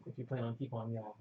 If you plan on keep on yelling.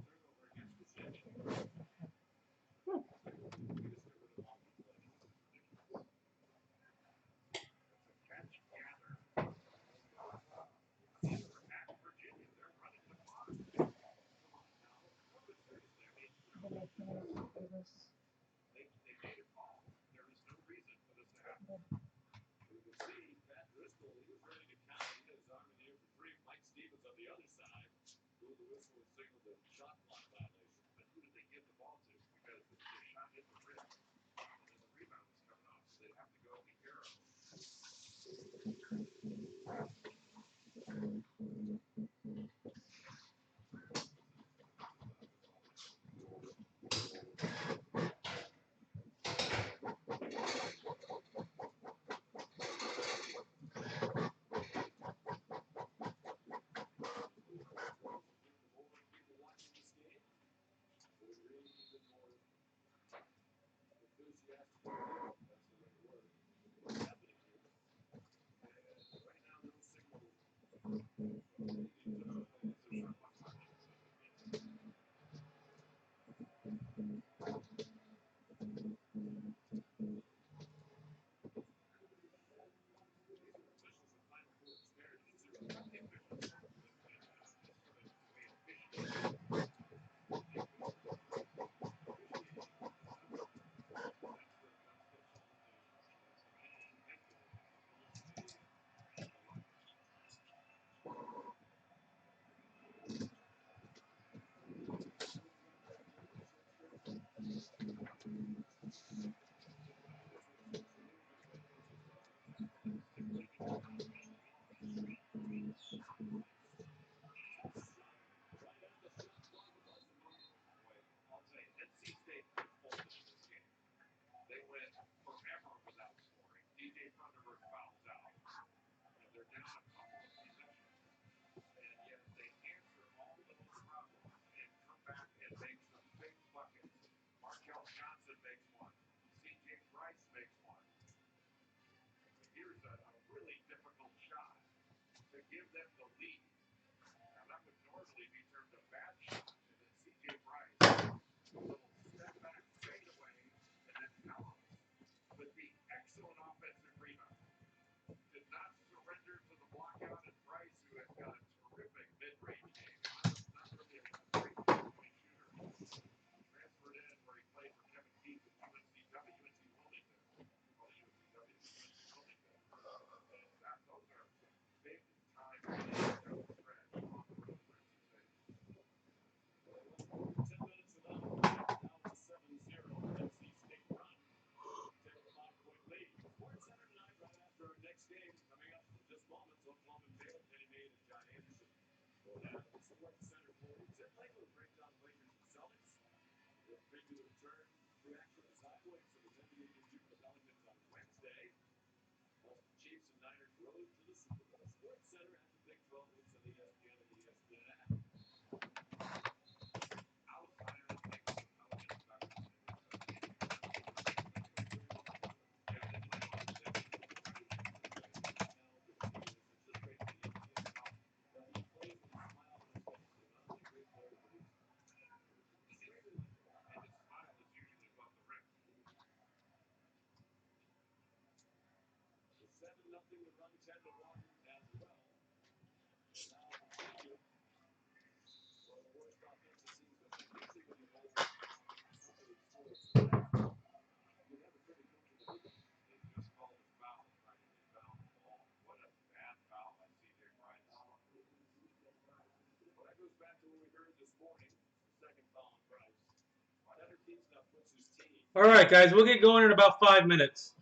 All right, guys, we'll get going in about 5 minutes.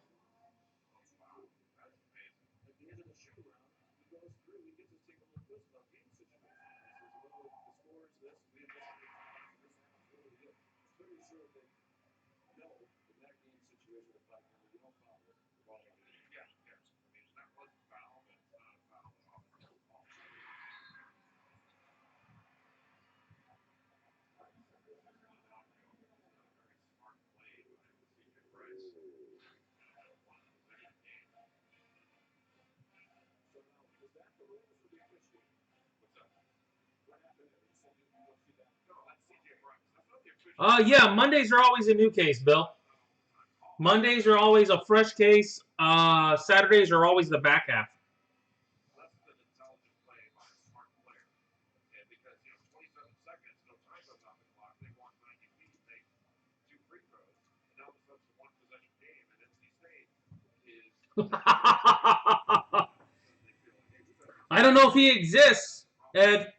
Yeah, Mondays are always a new case, Bill. Mondays are always a fresh case. Saturdays are always the back half. I don't know if he exists, Ed.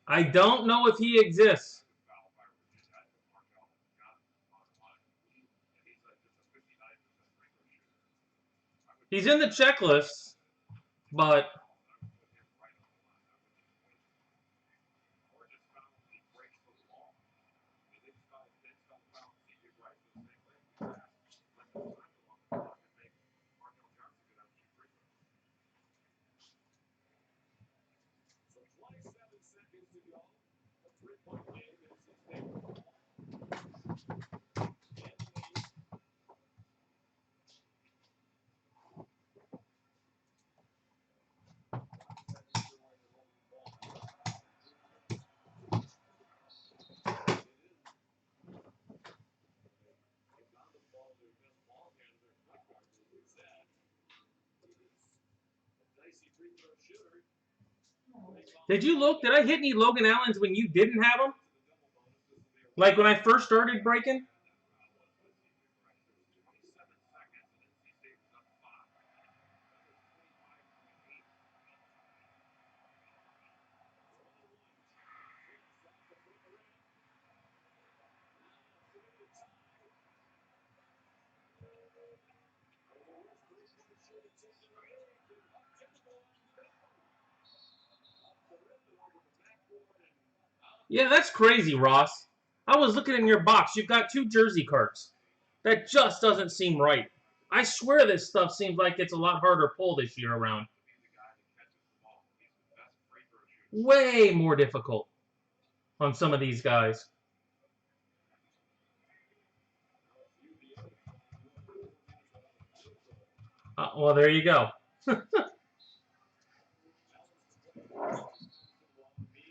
I don't know if he exists. He's in the checklist, but did you look? Did I hit any Logan Allens when you didn't have them? Like when I first started breaking? Yeah, that's crazy, Ross. I was looking in your box. You've got 2 jersey cards. That just doesn't seem right. I swear this stuff seems like it's a lot harder pull this year around. Way more difficult on some of these guys. Well, there you go.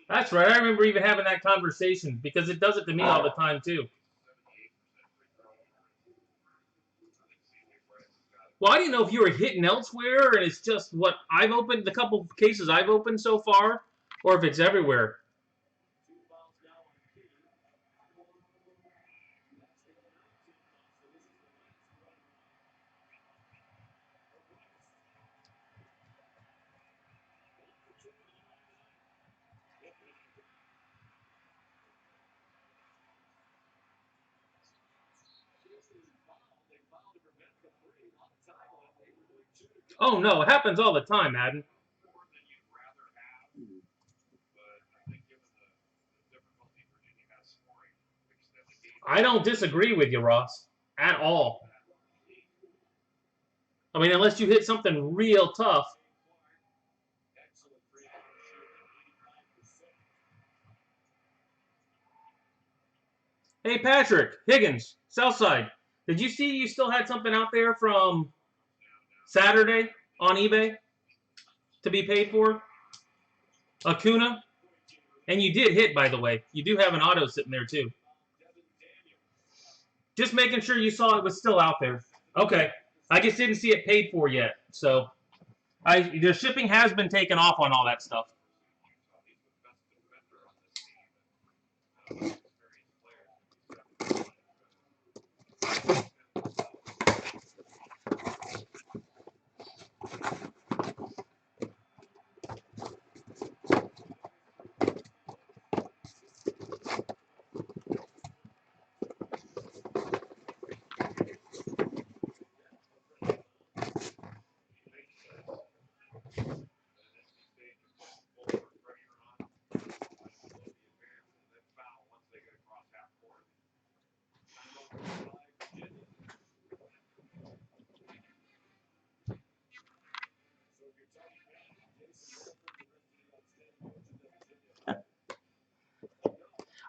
That's right. I remember even having that conversation because it does it to me all the time, too. Well, I didn't know if you were hitting elsewhere and it's just what I've opened, the couple of cases I've opened so far, or if it's everywhere. Oh, no. It happens all the time, Madden. I don't disagree with you, Ross, at all. I mean, unless you hit something real tough. Hey, Patrick, Higgins, Southside. Did you see you still had something out there from Saturday on eBay to be paid for? Acuna? And you did hit, by the way. You do have an auto sitting there, too. Just making sure you saw it was still out there. Okay. I just didn't see it paid for yet. So the shipping has been taken off on all that stuff.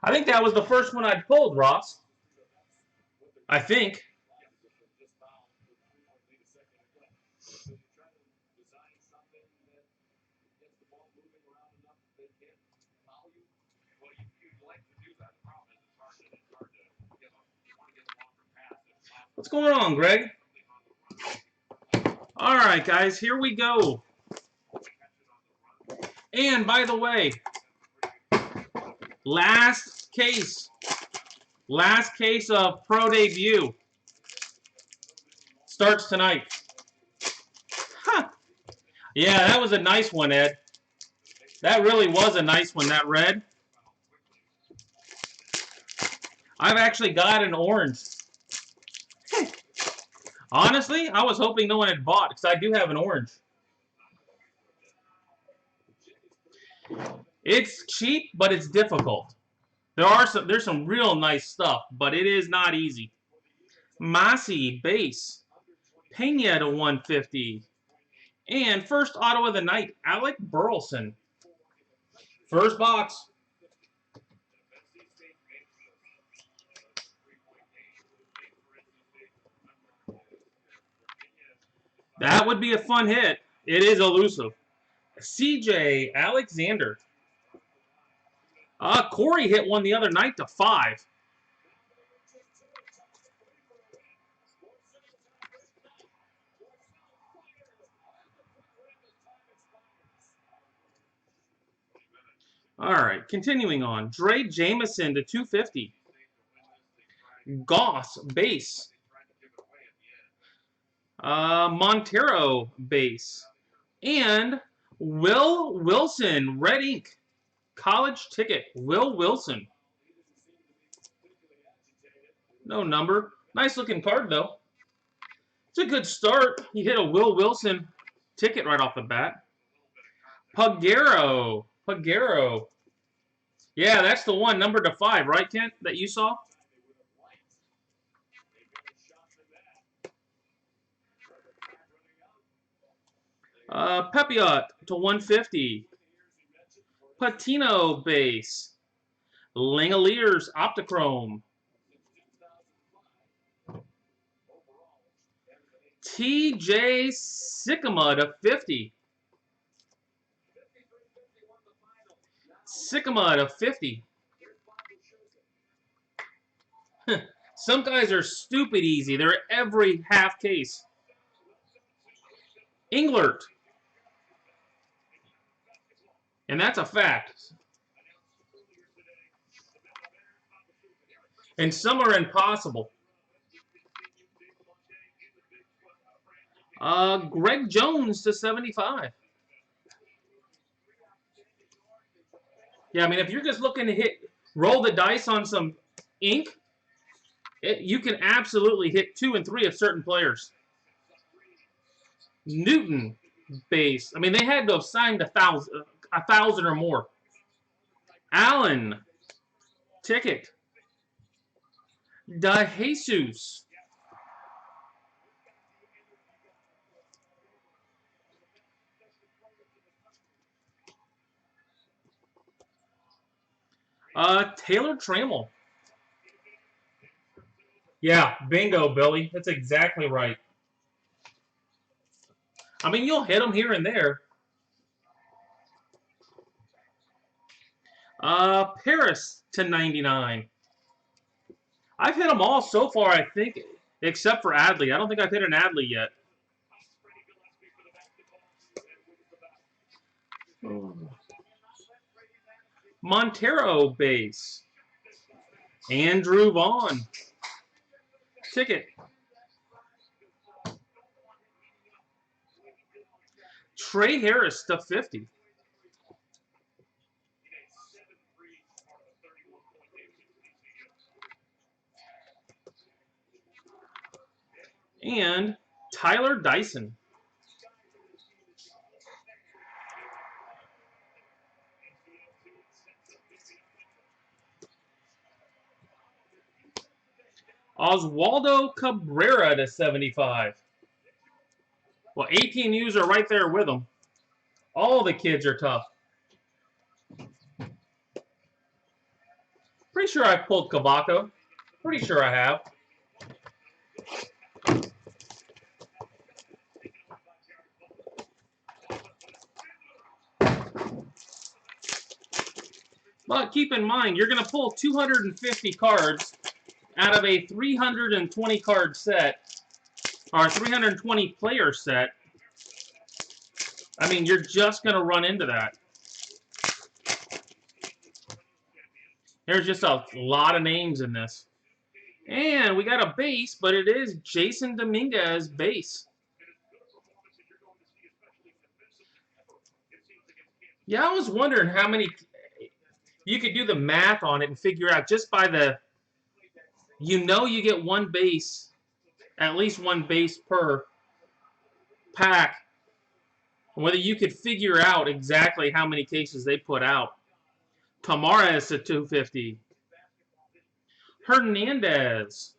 I think that was the first one I'd pulled, Ross. I think. What's going on, Greg? All right, guys, here we go. And by the way, last case of Pro Debut starts tonight. Huh. Yeah, that was a nice one, Ed. That really was a nice one, that red. I've actually got an orange. Honestly, I was hoping no one had bought because I do have an orange. It's cheap, but it's difficult. There's some real nice stuff, but it is not easy. Masi base. Pena to 150. And first auto of the night, Alec Burleson. First box. That would be a fun hit. It is elusive. CJ Alexander. Corey hit one the other night to 5. All right, continuing on. Dre Jameson to 250. Goss base. Montero base. And Will Wilson, red ink. College ticket. Will Wilson. No number. Nice looking card, though. It's a good start. He hit a Will Wilson ticket right off the bat. Pagero. Yeah, that's the one, number to 5, right, Kent, that you saw? Pepiot to 150. Patino base. Langoliers Optichrome. TJ Sycamore to 50. Sycamore to 50. Some guys are stupid easy. They're every half case. Englert. And that's a fact. And some are impossible. Greg Jones to 75. Yeah, I mean, if you're just looking to roll the dice on some ink, you can absolutely hit 2 and 3 of certain players. Newton base. I mean, they had to have signed 1,000 or more. Allen ticket. DeJesus. Taylor Trammell. Yeah, bingo, Billy. That's exactly right. I mean, you'll hit them here and there. Paris to 99. I've hit them all so far, I think, except for Adley. I don't think I've hit an Adley yet. Montero base. Andrew Vaughn. Ticket. Trey Harris to 50. And Tyler Dyson. Oswaldo Cabrera to 75. Well, 18Us are right there with them. All the kids are tough. Pretty sure I pulled Cavaco. Pretty sure I have. But keep in mind, you're going to pull 250 cards out of a 320 card set, or 320 player set. I mean, you're just going to run into that. There's just a lot of names in this. And we got a base, but it is Jason Dominguez base. Yeah, I was wondering how many... You could do the math on it and figure out just by the... You know you get one base, at least one base per pack. Whether you could figure out exactly how many cases they put out. Tamares at 250. Hernandez.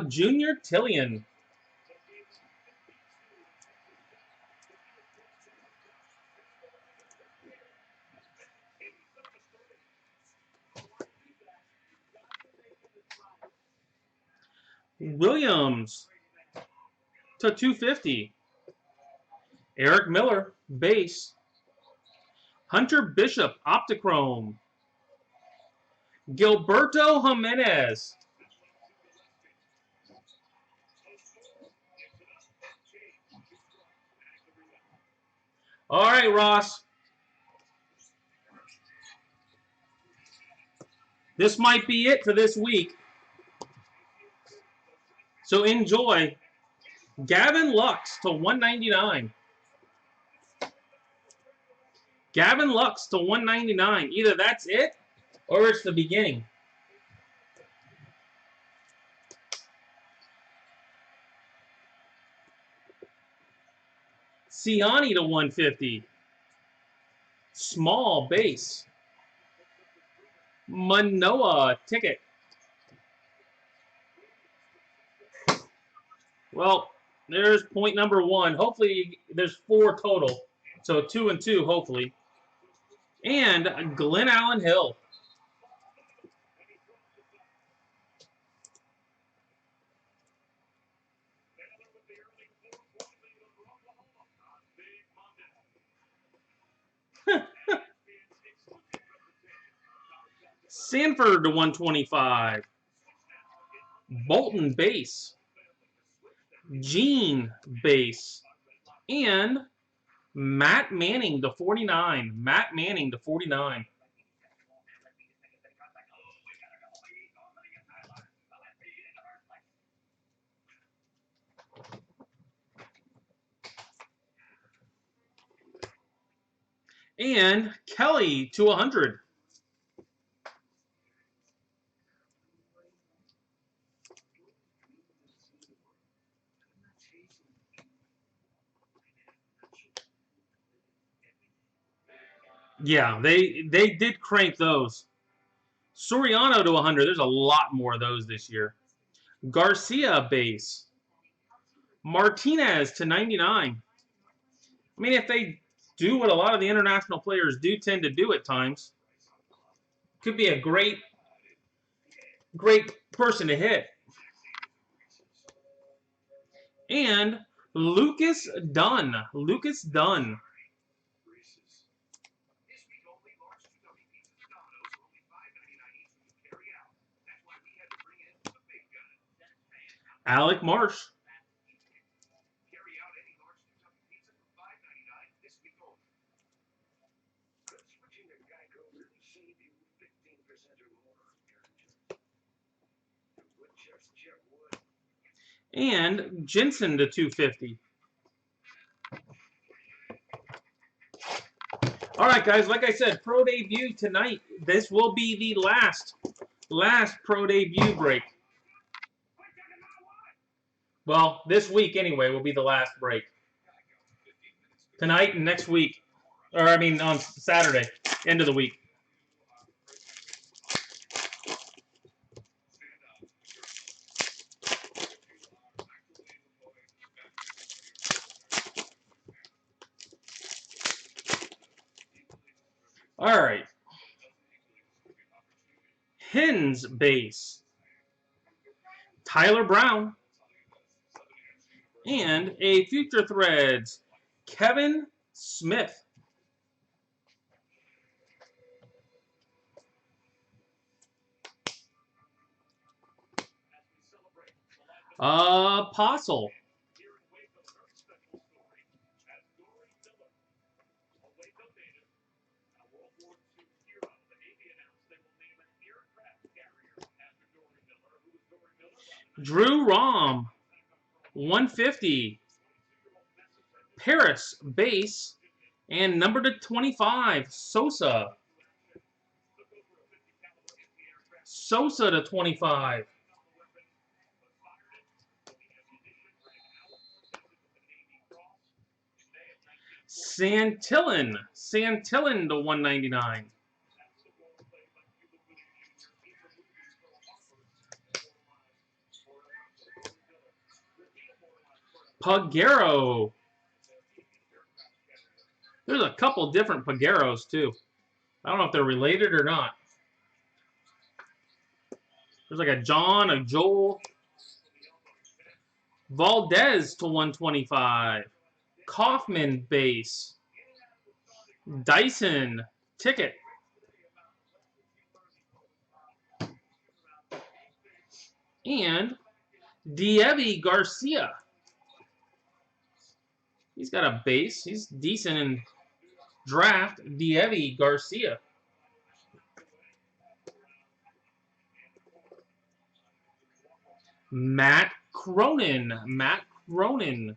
Junior Tillian. Williams to 250. Eric Miller, base. Hunter Bishop, Optichrome. Gilberto Jimenez. All right, Ross. This might be it for this week. So enjoy. Gavin Lux to 199. Gavin Lux to 199. Either that's it or it's the beginning. Siani to 150. Small base. Manoa ticket. Well, there's point number one. Hopefully there's 4 total. So 2 and 2, hopefully. And Glenn Allen Hill. Sanford to 125. Bolton base. Gene base. And Matt Manning to 49. Matt Manning to 49. And Kelly to 100. Yeah, they did crank those. Soriano to 100. There's a lot more of those this year. Garcia base. Martinez to 99. I mean, if they do what a lot of the international players do tend to do at times, could be a great person to hit. And Lucas Dunn. Lucas Dunn. Alec Marsh. And Jensen to 250. All right, guys. Like I said, pro debut tonight. This will be the last pro debut break. Well, this week anyway will be the last break. Tonight and next week. Or, I mean, on Saturday. End of the week. All right. Hens base. Tyler Brown. And a Future Threads, Kevin Smith. Apostle. Drew Rom, 150. Paris base. And number to 25, Sosa. Sosa to 25. Santillan. Santillan to 199. Pagero. There's a couple different Pageros, too. I don't know if they're related or not. There's like a John, a Joel. Valdez to 125. Kaufman base. Dyson ticket. And Deivi Garcia. He's got a base. He's decent in draft. Deivi Garcia. Matt Cronin. Matt Cronin.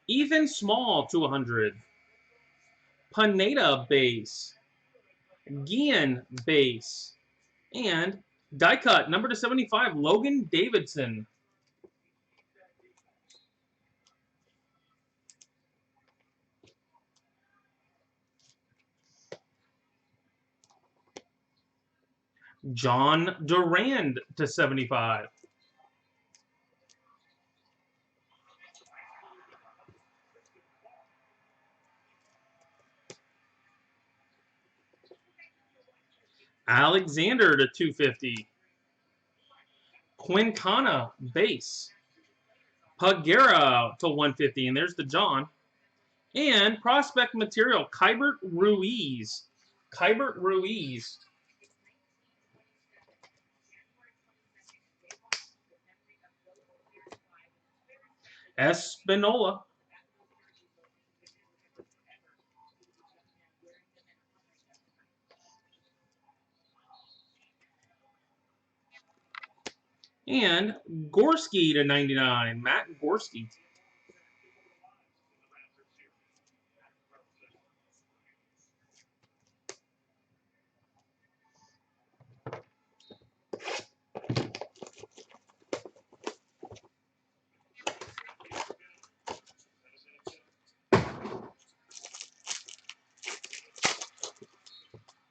Ethan Small to 100. Pineda base. Guillen base. And die cut number to 75, Logan Davidson. John Durand to 75. Alexander to 250. Quintana base. Pagera to 150. And there's the John. And prospect material, Keibert Ruiz. Keibert Ruiz. Espinola. And Gorski to 99. Matt Gorski.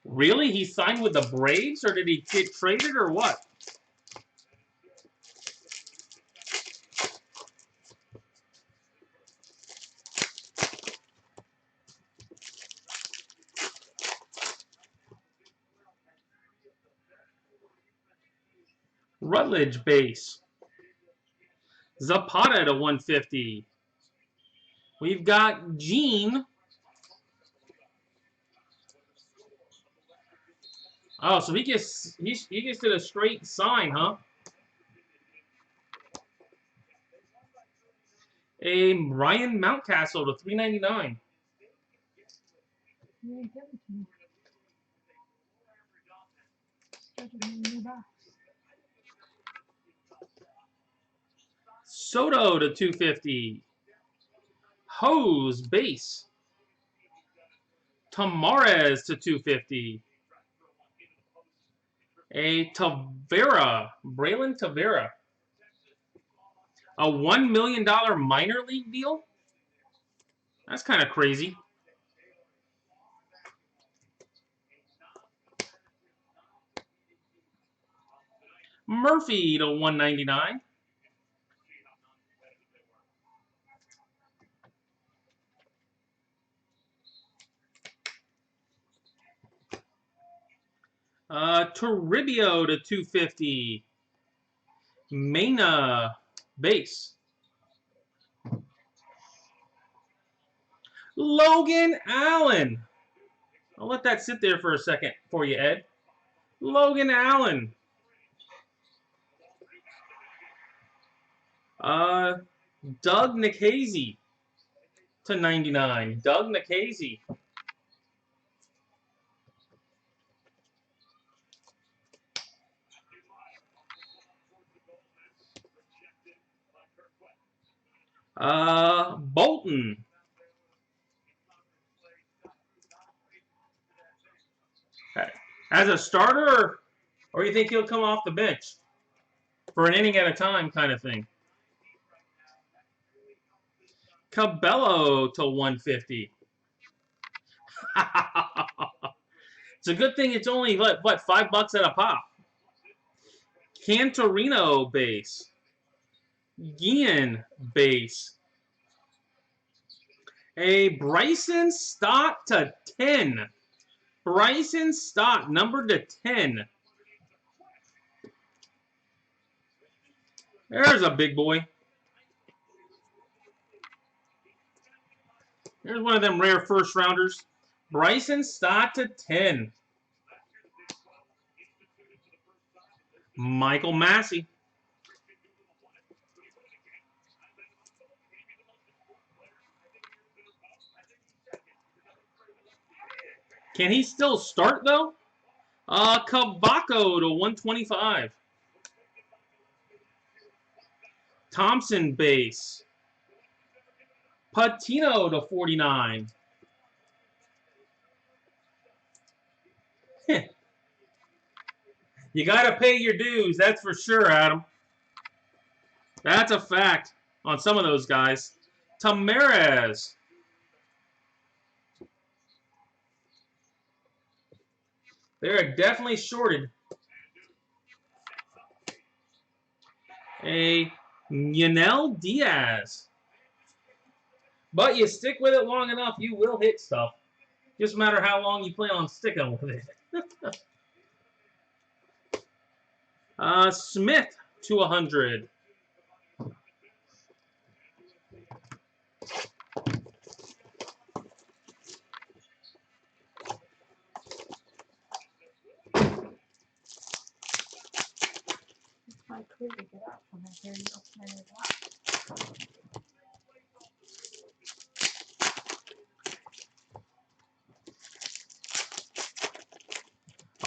Really? He signed with the Braves, or did he get traded, or what? Rutledge base. Zapata to 150. We've got Gene. Oh, so he gets to the straight sign, huh? A Ryan Mountcastle to 399. Soto to 250. Hose base. Tamares to 250. A Tavera, Braylon Tavera. A $1 million minor league deal? That's kind of crazy. Murphy to 199. Toribio to 250. Mena base. Logan Allen. I'll let that sit there for a second for you, Ed. Logan Allen. Doug Nikhazy to 99. Doug Nikhazy. Bolton. As a starter, or you think he'll come off the bench for an inning at a time kind of thing? Cabello to 150. It's a good thing it's only, what, $5 at a pop. Cantorino base. Guillen base. A Bryson Stott to 10. Bryson Stott, numbered to 10. There's a big boy. There's one of them rare first rounders. Bryson Stott to 10. Michael Massey. Can he still start, though? Kabako to 125. Thompson base. Patino to 49. You got to pay your dues, that's for sure, Adam. That's a fact on some of those guys. Tamarez. They're definitely shorted. A Yanel Diaz. But you stick with it long enough, you will hit stuff. Just matter how long you plan on sticking with it. Smith to 100. My clue to get up when I hear you open it up.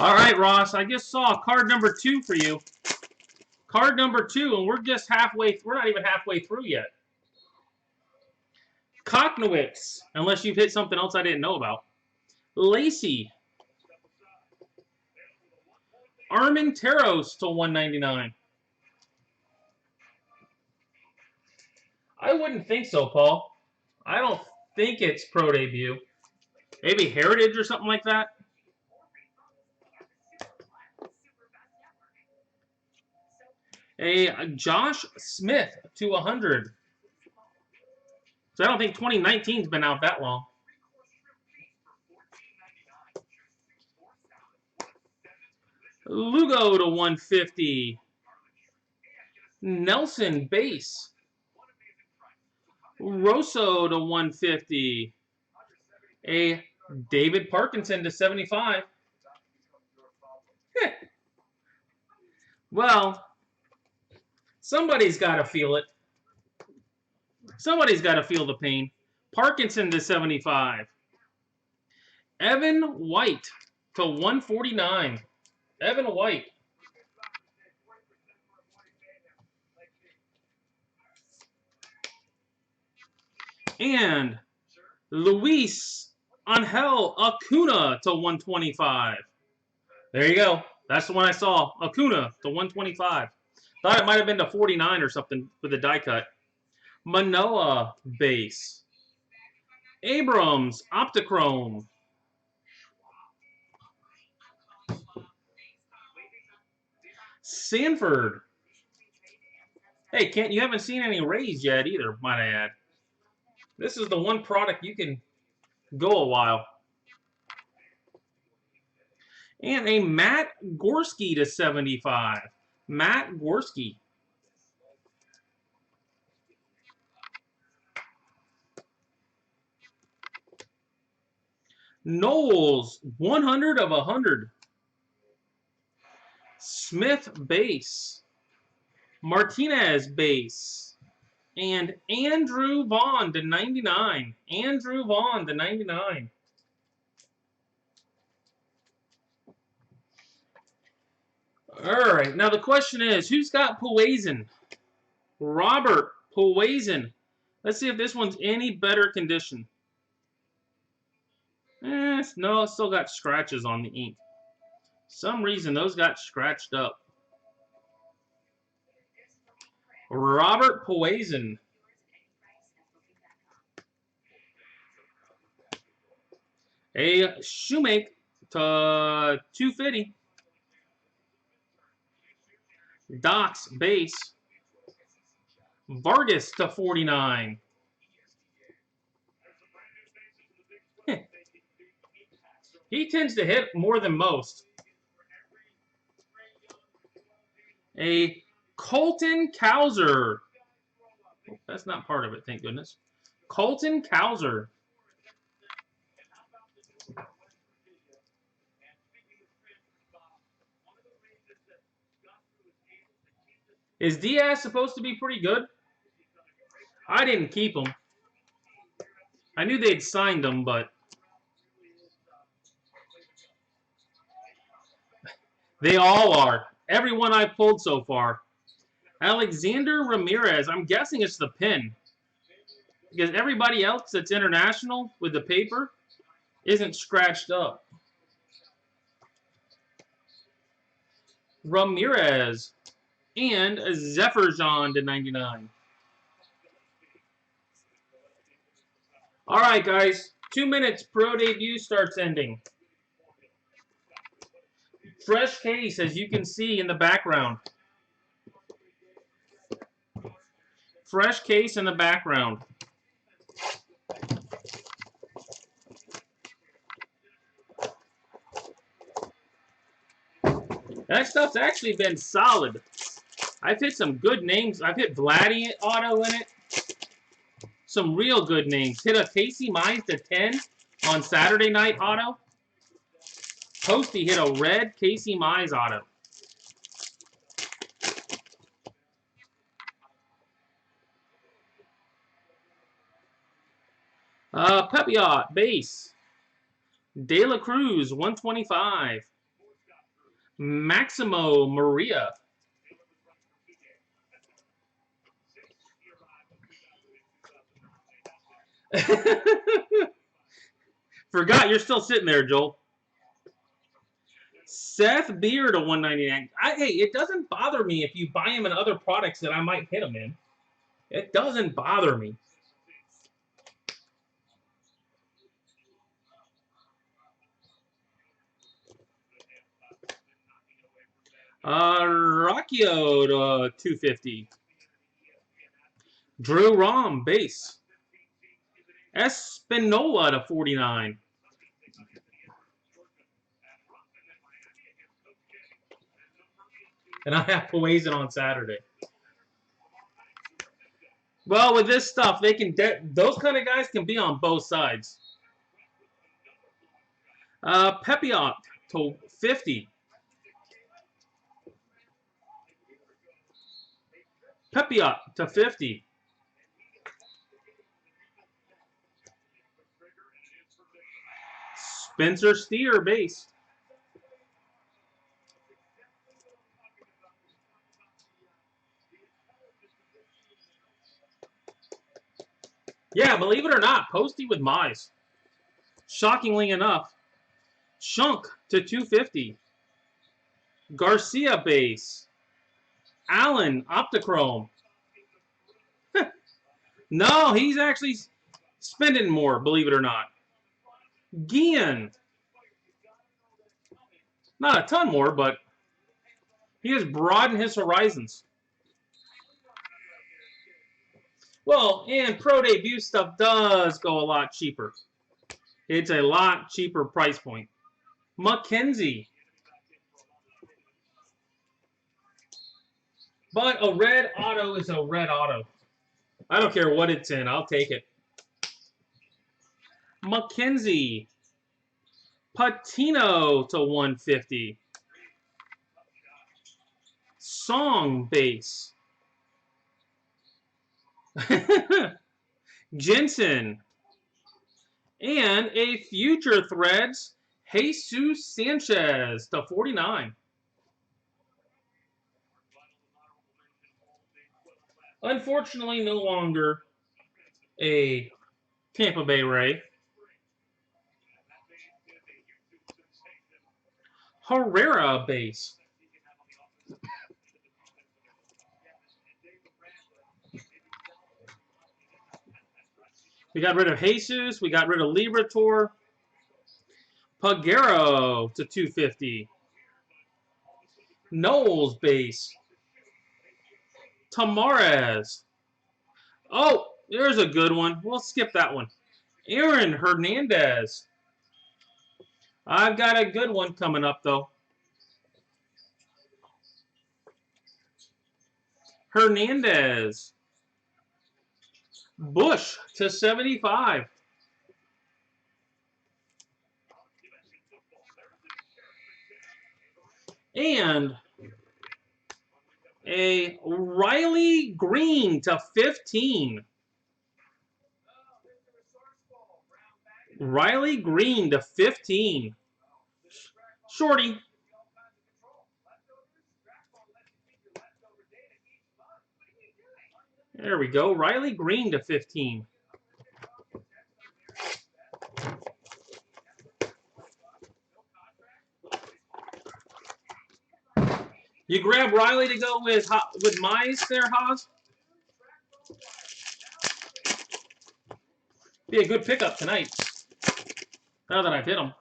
All right, Ross, I just saw card number 2 for you. Card number 2, and we're just halfway, we're not even halfway through yet. Koknowitz, unless you've hit something else I didn't know about. Lacey. Armenteros to 199. I wouldn't think so, Paul. I don't think it's pro debut. Maybe Heritage or something like that. A Josh Smith to 100. So I don't think 2019's been out that long. Lugo to 150. Nelson base. Rosso to 150. A David Parkinson to 75. Well, somebody's got to feel it. Somebody's got to feel the pain. Parkinson to 75. Evan White to 149. Evan White. And Luis Angel Acuna to 125. There you go. That's the one I saw. Acuna to 125. Thought it might have been to 49 or something with the die cut. Manoa base. Abrams Optichrome. Sanford. Hey, Kent, you haven't seen any Rays yet either, might I add. This is the one product you can go a while. And a Matt Gorski to 75. Matt Gorski. Knowles, 100 of 100. Smith base. Martinez base. And Andrew Vaughn to 99. Andrew Vaughn to 99. All right, now the question is, who's got Poison? Robert Poison. Let's see if this one's any better condition. No, it's still got scratches on the ink. Some reason those got scratched up. Robert Poison. A Shoemake to 250. Docs base. Vargas to 49. He tends to hit more than most. A Colton Cowser. Oh, that's not part of it, thank goodness. Colton Cowser. Is Diaz supposed to be pretty good? I didn't keep him. I knew they'd signed him, but they all are. Everyone I've pulled so far. Alexander Ramirez. I'm guessing it's the pin. Because everybody else that's international with the paper isn't scratched up. Ramirez. And a Zephyrjan to 99. All right, guys. 2 minutes. Pro debut starts ending. Fresh case, as you can see in the background. Fresh case in the background. That stuff's actually been solid. I've hit some good names. I've hit Vladdy auto in it. Some real good names. Hit a Casey Mize to 10 on Saturday night auto. Posty hit a red Casey Mize auto. Pepiot base. De La Cruz 125. Maximo Maria. Forgot you're still sitting there, Joel. Seth Beer to 199. Hey, it doesn't bother me if you buy him in other products that I might hit him in. It doesn't bother me. Rocchio to 250. Drew Rom base. Espinola to 49. And I have Poison on Saturday. Well, with this stuff, they can those kind of guys can be on both sides. Pepiot to 50. Pepiot to 50. Spencer Steer base. Yeah, believe it or not, Posty with Mize. Shockingly enough. Chunk to 250. Garcia base. Allen Optichrome. No, he's actually spending more, believe it or not. Guillen. Not a ton more, but he has broadened his horizons. Well, and Pro Debut stuff does go a lot cheaper. It's a lot cheaper price point. Mackenzie But a red auto is a red auto. I don't care what it's in. I'll take it. Mackenzie. Patino to 150. Song base. Jensen. And a Future Threads, Jesus Sanchez to 49. Unfortunately, no longer a Tampa Bay Ray. Herrera base. We got rid of Jesus. We got rid of Liberator. Pagero to 250. Knowles base. Tamares. Oh, there's a good one. We'll skip that one. Aaron Hernandez. I've got a good one coming up, though. Hernandez. Bush to 75. And a Riley Green to 15. Riley Green to 15. Shorty. There we go. Riley Green to 15. You grab Riley to go with Mize there, Haas? Be a good pickup tonight. Now that I've hit him.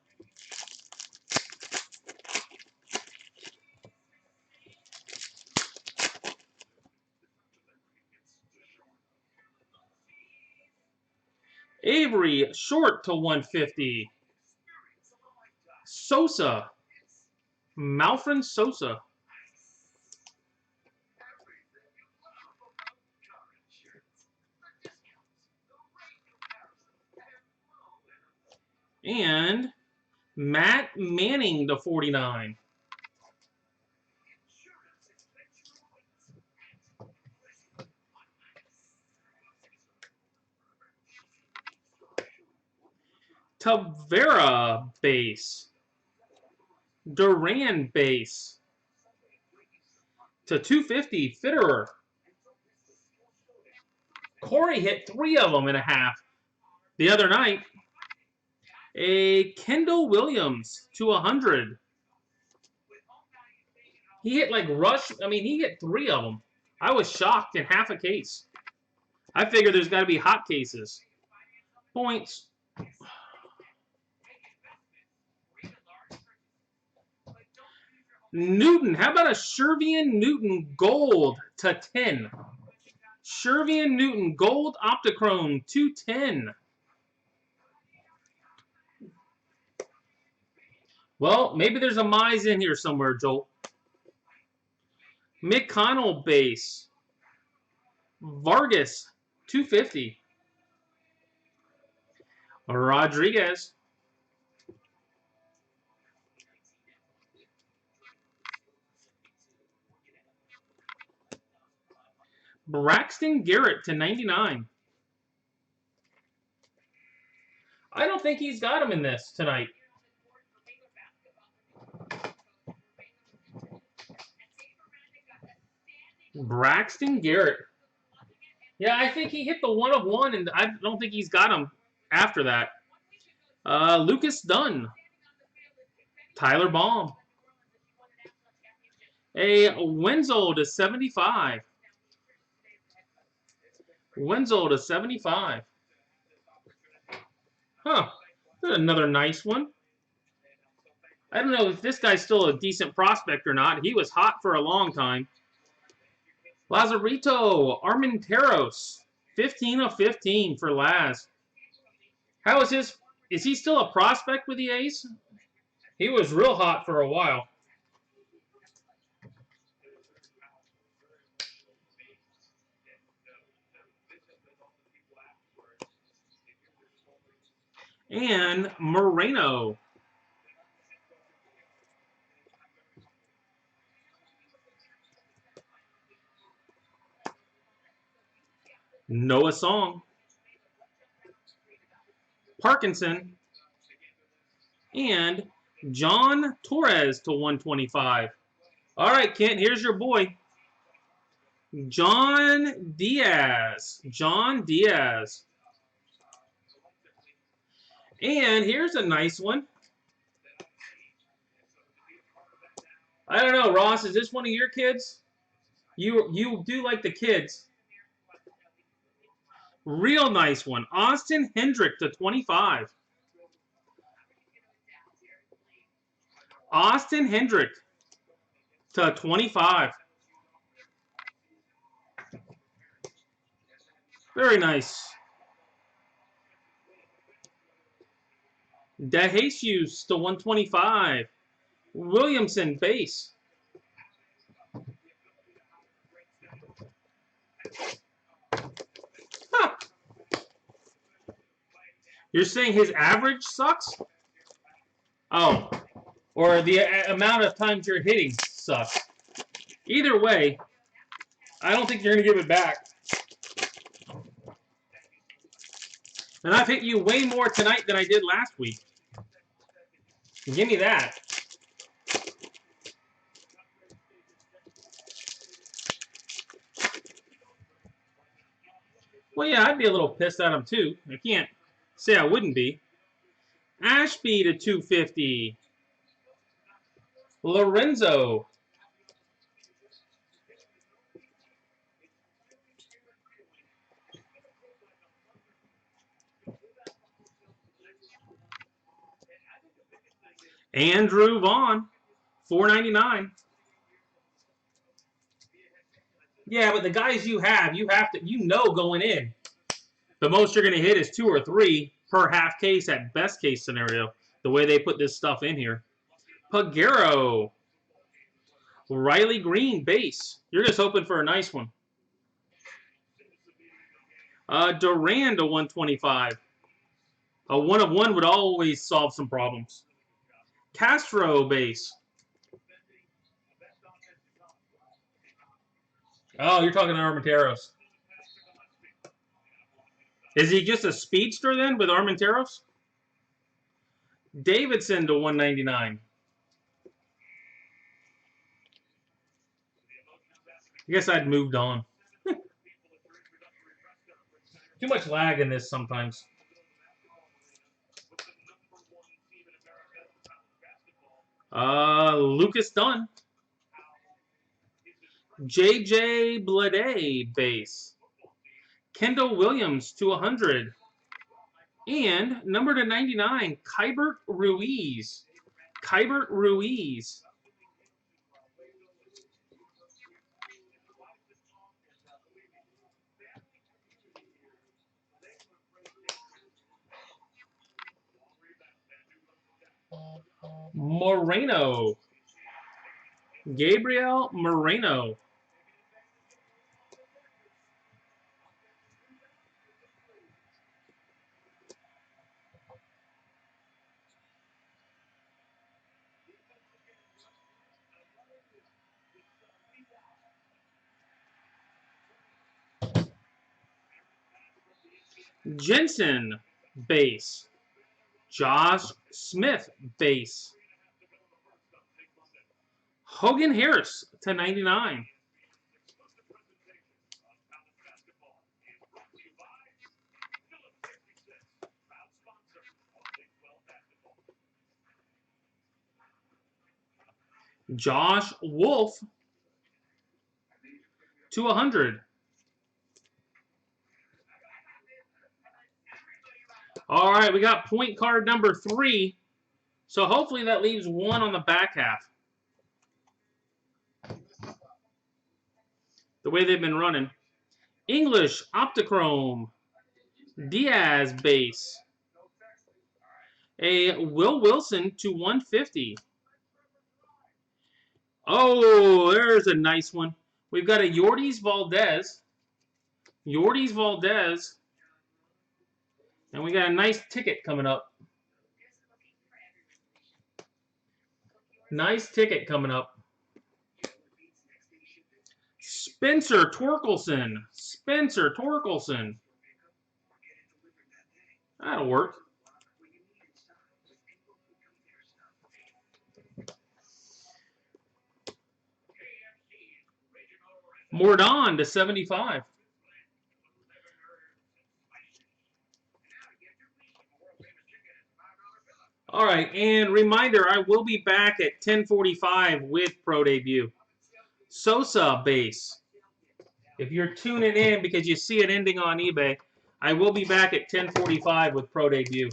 Avery short to 150. Sosa. Malfred Sosa. And Matt Manning to 49. Tavera base. Duran base. To 250, Fitterer. Corey hit 3 of them and a half the other night. A Kendall Williams to 100. He hit like rush. I mean, he hit 3 of them. I was shocked in half a case. I figured there's got to be hot cases. Points. Newton. How about a Shervian Newton gold to 10? Shervian Newton gold Optichrome 210. Well, maybe there's a Mize in here somewhere, Joel. McConnell base. Vargas 250. Rodriguez. Braxton Garrett to 99. I don't think he's got him in this tonight. Braxton Garrett. Yeah, I think he hit the 1 of 1, and I don't think he's got him after that. Lucas Dunn. Tyler Baum. A Wenzel to 75. Wenzel to 75. Huh. That's another nice one. I don't know if this guy's still a decent prospect or not. He was hot for a long time. Lazarito Armenteros. 15 of 15 for Laz. How is his... Is he still a prospect with the A's? He was real hot for a while. And Moreno. Noah Song. Parkinson. And John Torres to 125. All right, Kent, here's your boy. John Diaz. John Diaz. And here's a nice one. I don't know, Ross, is this one of your kids? You do like the kids. Real nice one. Austin Hendrick to 25. Austin Hendrick to 25. Very nice. DeJesus to 125. Williamson base. Huh. You're saying his average sucks? Oh. Or the amount of times you're hitting sucks. Either way, I don't think you're going to give it back. And I've hit you way more tonight than I did last week. Give me that. Well, yeah, I'd be a little pissed at him, too. I can't say I wouldn't be. Ashby to 250. Lorenzo. Andrew Vaughn, $4.99. Yeah, but the guys you have to, going in, the most you're going to hit is 2 or 3 per half case at best case scenario, the way they put this stuff in here. Pagero. Riley Green, base. You're just hoping for a nice one. Duran to 125. A 1 of 1 would always solve some problems. Castro, base. Oh, you're talking to Armenteros. Is he just a speedster then with Armenteros? Davidson to 199. I guess I'd moved on. Too much lag in this sometimes. Lucas Dunn. JJ Bleday, base. Kendall Williams to 100. And number to 99, Kybert Ruiz. Kybert Ruiz. Moreno. Gabriel Moreno. Jensen, base. Josh Smith, base. Hogan Harris to 99. Josh Wolf to 100. All right, we got point card number 3. So hopefully that leaves 1 on the back half. The way they've been running. English Optichrome. Diaz base. A Will Wilson to 150. Oh, there's a nice one. We've got a Yordys Valdez. Yordys Valdez. And we got a nice ticket coming up. Nice ticket coming up. Spencer Torkelson. Spencer Torkelson. That'll work. Mordon to 75. All right, and reminder, I will be back at 10:45 with Pro Debut. Sosa base. If you're tuning in because you see it ending on eBay, I will be back at 10:45 with Pro Debut.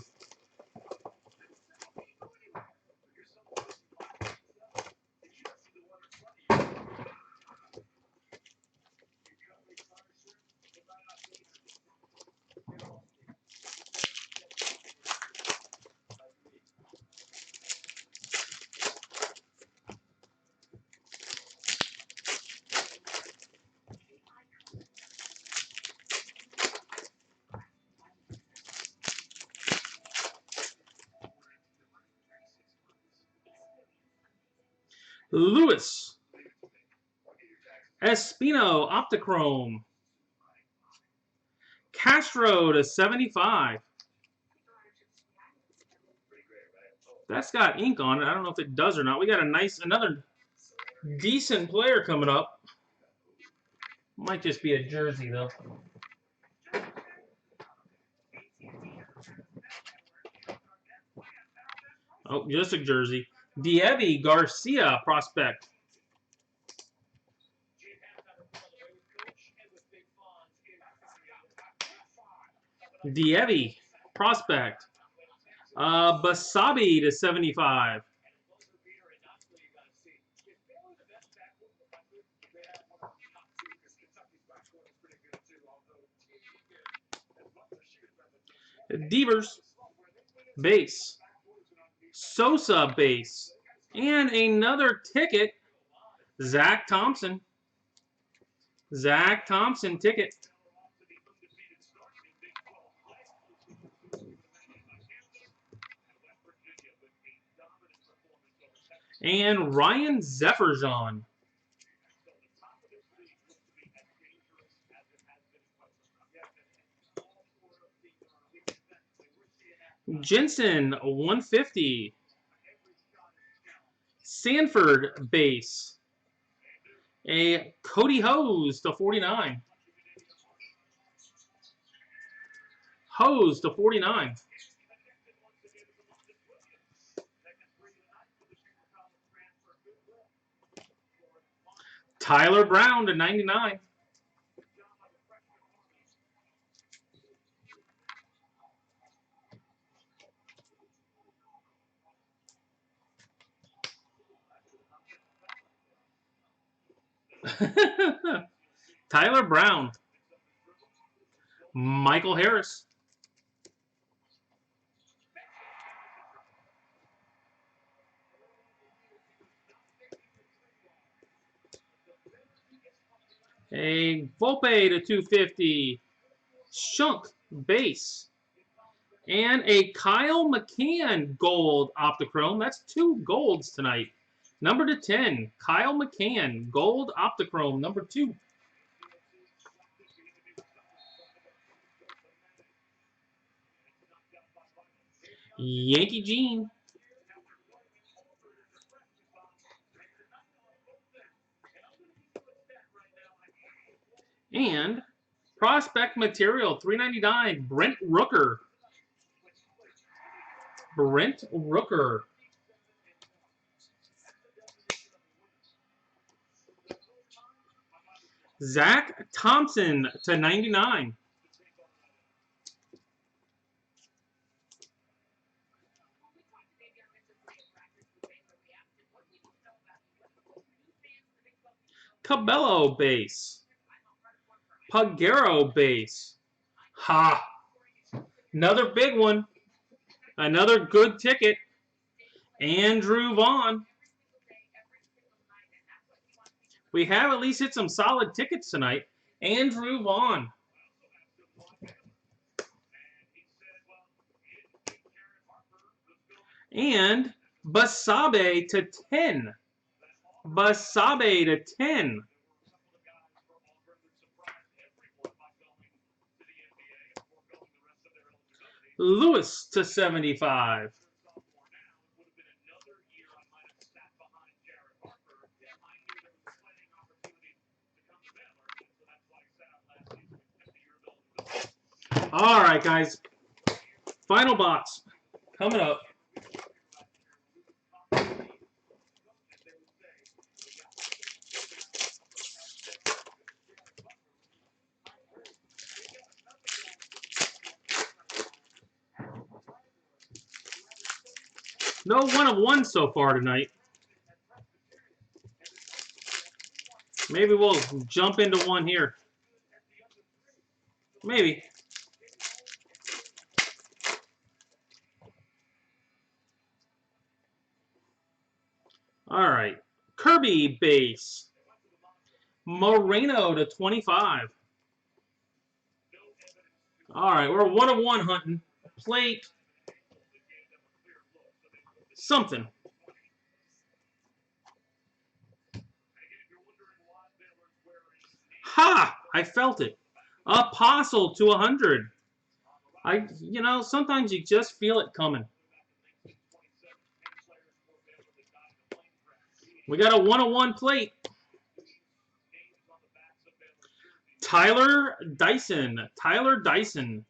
Luis Espino Optichrome. Castro to 75. That's got ink on it. I don't know if it does or not. We got a nice, another decent player coming up. Might just be a jersey, though. Oh, just a jersey. Diego Garcia prospect. Diego prospect. Basabi to 75. Devers base. Sosa base. And another ticket. Zach Thompson. Zach Thompson ticket. And Ryan Zefferson. Jensen 150. Sanford base. A Cody Hose to 49. Hose to 49. Tyler Brown to 99. Tyler Brown. Michael Harris. A Volpe to 250. Shunk base. And a Kyle McCann gold Optichrome. That's 2 golds tonight. Number to 10, Kyle McCann, gold Optichrome, number 2. Yankee Gene. And prospect material, $3.99, Brent Rooker. Brent Rooker. Zach Thompson to 99. Cabello base. Pagero base. Ha! Another big one. Another good ticket. Andrew Vaughn. We have at least hit some solid tickets tonight. Andrew Vaughn. And Basabe to 10. Basabe to 10. Lewis to 75. All right, guys. Final box coming up. No 1 of 1 so far tonight. Maybe we'll jump into one here. Maybe. All right. Kirby base. Moreno to 25. All right. We're 1 of 1 hunting. Plate. Something. Ha! I felt it. Apostle to 100. You know, sometimes you just feel it coming. We got a 1 of 1 plate. Tyler Dyson. Tyler Dyson.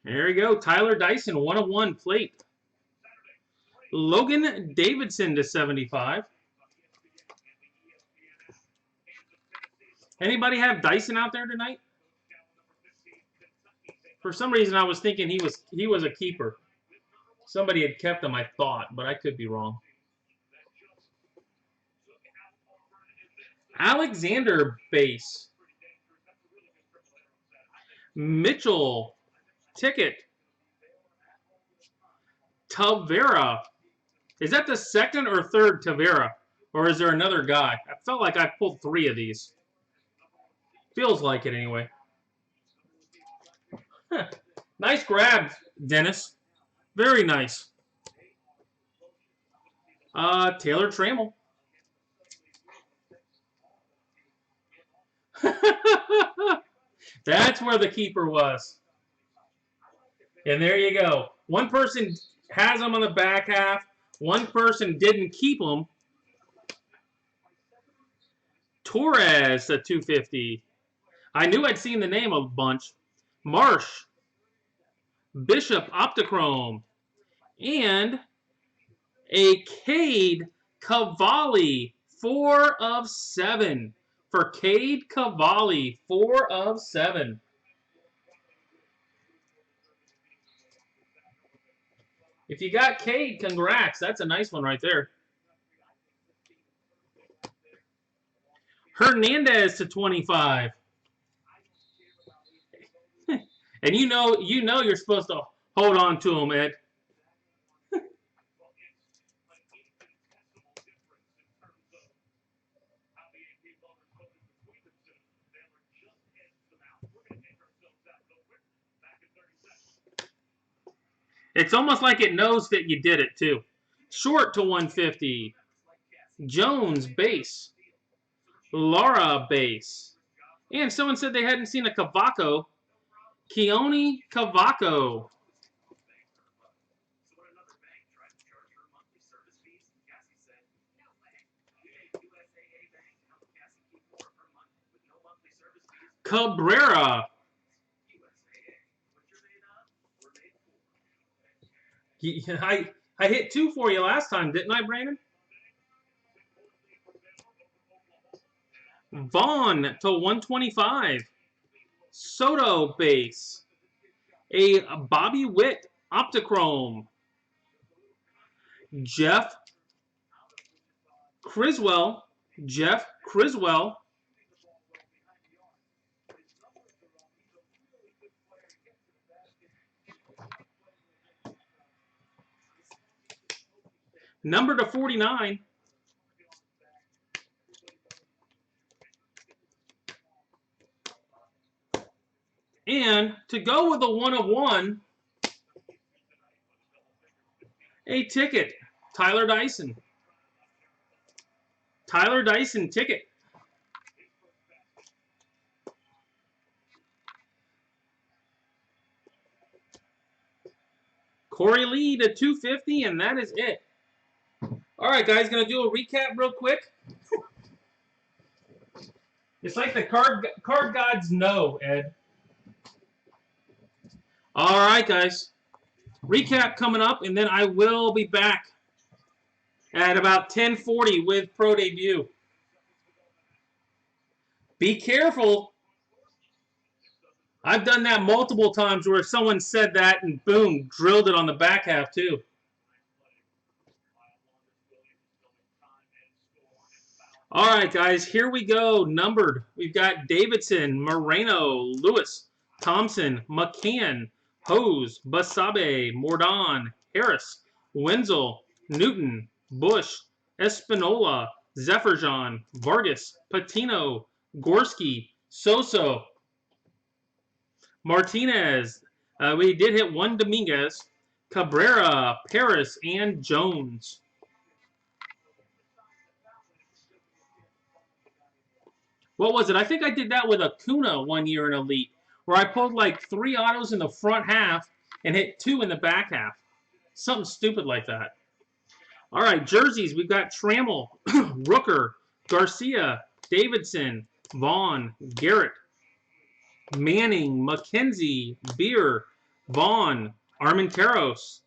There you go. Tyler Dyson, 1 of 1 plate. Logan Davidson to 75. Anybody have Dyson out there tonight? For some reason, I was thinking he was a keeper. Somebody had kept him, I thought, but I could be wrong. Alexander base. Mitchell ticket. Tavera. Is that the second or third Tavera? Or is there another guy? I felt like I pulled 3 of these. Feels like it anyway. Huh. Nice grab, Dennis. Very nice. Taylor Trammell. That's where the keeper was. And there you go. One person has them on the back half. One person didn't keep them. Torres at 250. I knew I'd seen the name a bunch. Marsh. Bishop Optichrome. And a Cade Cavalli. 4 of 7. For Cade Cavalli. 4 of 7. If you got Cade, congrats. That's a nice one right there. Hernandez to 25. And you know you're supposed to hold on to him, Ed. It's almost like it knows that you did it, too. Short to 150. Jones, base. Lara, base. And someone said they hadn't seen a Cavaco. Keone Cavaco. Cabrera. I hit 2 for you last time, didn't I, Brandon? Vaughn to 125. Soto base. A Bobby Witt Optichrome. Jeff Criswell. Jeff Criswell. Number to 49. And to go with a 1 of 1, a ticket. Tyler Dyson. Tyler Dyson ticket. Corey Lee to 250, and that is it. All right, guys, going to do a recap real quick. It's like the card gods know, Ed. All right, guys. Recap coming up, and then I will be back at about 10:40 with Pro Debut. Be careful. I've done that multiple times where someone said that and boom, drilled it on the back half too. All right, guys, here we go. Numbered. We've got Davidson, Moreno, Lewis, Thompson, McCann, Hose, Basabe, Mordon, Harris, Wenzel, Newton, Bush, Espinola, Zephyrjan, Vargas, Patino, Gorski, Soso, Martinez. We did hit one Dominguez, Cabrera, Paris, and Jones. What was it? I think I did that with Acuna one year in Elite, where I pulled like 3 autos in the front half and hit 2 in the back half. Something stupid like that. All right, jerseys. We've got Trammell, Rooker, Garcia, Davidson, Vaughn, Garrett, Manning, McKenzie, Beer, Vaughn, Armenteros,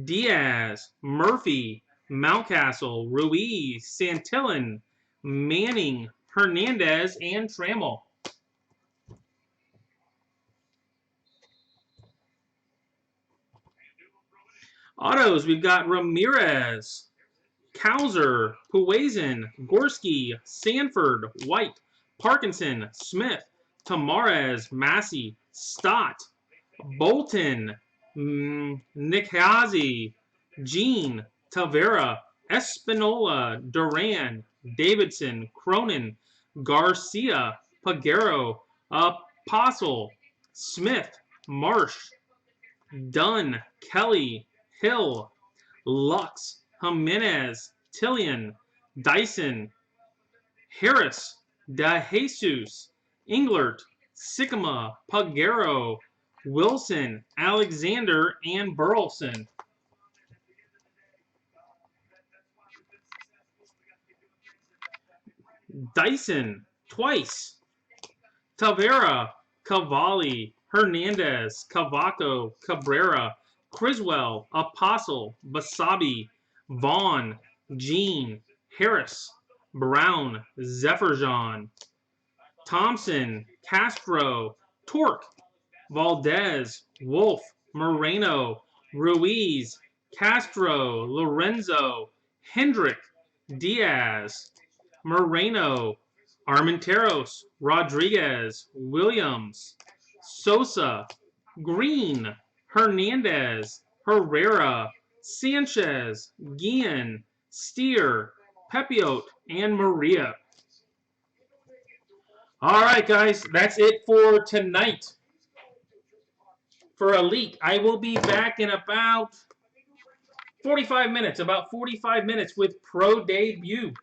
Diaz, Murphy, Mountcastle, Ruiz, Santillan, Manning, Hernandez, and Trammell. Autos, we've got Ramirez, Kauser, Puazin, Gorski, Sanford, White, Parkinson, Smith, Tamarez, Massey, Stott, Bolton, Nikazi, Jean, Tavera, Espinola, Duran, Davidson, Cronin, Garcia, Pagero, Apostle, Smith, Marsh, Dunn, Kelly, Hill, Lux, Jimenez, Tillian, Dyson, Harris, DeJesus, Englert, Sycama, Pagero, Wilson, Alexander, and Burleson. Dyson, twice. Tavera, Cavalli, Hernandez, Cavaco, Cabrera, Criswell, Apostle, Basabe, Vaughn, Jean, Harris, Brown, Zephyrjan, Thompson, Castro, Torque, Valdez, Wolf, Moreno, Ruiz, Castro, Lorenzo, Hendrick, Diaz, Moreno, Armenteros, Rodriguez, Williams, Sosa, Green, Hernandez, Herrera, Sanchez, Guillen, Steer, Pepiot, and Maria. All right, guys, that's it for tonight. For Elite, I will be back in about 45 minutes, with Pro Debut.